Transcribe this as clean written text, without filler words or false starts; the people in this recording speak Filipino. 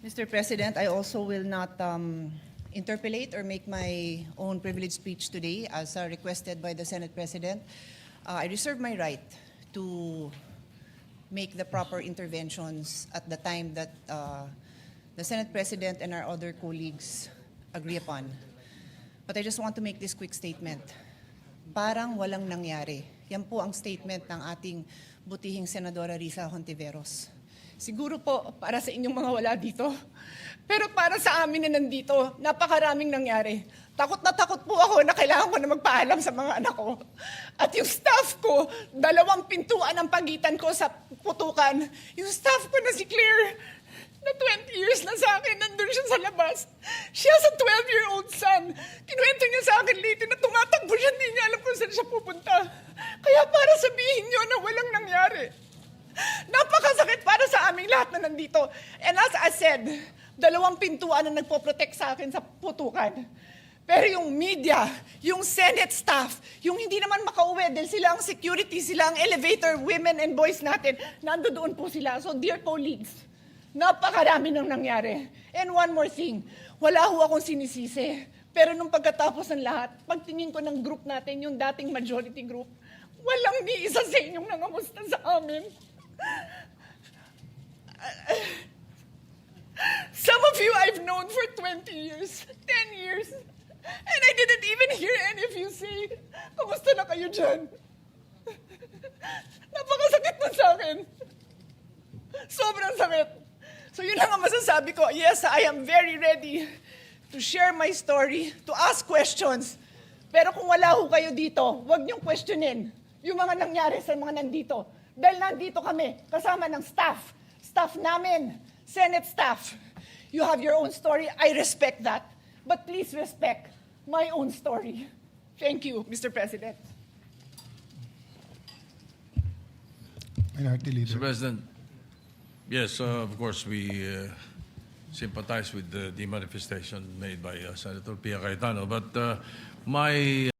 Mr. President, I also will not interpolate or make my own privileged speech today as requested by the Senate President. I reserve my right to make the proper interventions at the time that the Senate President and our other colleagues agree upon. But I just want to make this quick statement. Parang walang nangyari. Yan po ang statement ng ating butihing Senadora Risa Hontiveros. Siguro po para sa inyong mga wala dito. Pero para sa amin na nandito, napakaraming nangyari. Takot na takot po ako na kailangan ko na magpaalam sa mga anak ko. At yung staff ko, 2 pintuan ang pagitan ko sa putukan. Yung staff ko na si Claire, na 20 years na sa akin, nandun siya sa labas. She has a 12-year-old son. Kinuwento niya sa akin lately na tumatakbo siya, hindi niya alam kung saan siya pupunta. Kaya para sabihin niyo na walang nangyari. Napakasakit para sa aming lahat na nandito. And as I said, 2 pintuan na nagpo-protect sa akin sa putukan. Pero yung media, yung Senate staff, yung hindi naman makauwi dahil sila ang security, sila ang elevator, women and boys natin, nandoon po sila. So dear colleagues, napakarami nang nangyari. And one more thing, wala ho akong sinisisi. Pero nung pagkatapos ng lahat, pagtingin ko ng group natin, yung dating majority group, walang ni isa sa inyong nangamusta sa amin. Some of you I've known for 20 years, 10 years, and I didn't even hear any of you say, kamusta na kayo dyan? Napakasakit nun sa akin. Sobrang sakit. So yun lang ang masasabi ko. Yes, I am very ready to share my story, to ask questions. Pero kung wala ho kayo dito, huwag niyong questionin yung mga nangyari sa mga nandito. Dahil nandito kami, kasama ng staff namin, Senate staff. You have your own story. I respect that. But please respect my own story. Thank you, Mr. President. Minority Leader. Mr. President, yes, of course, we sympathize with the manifestation made by Senator Pia Cayetano. But my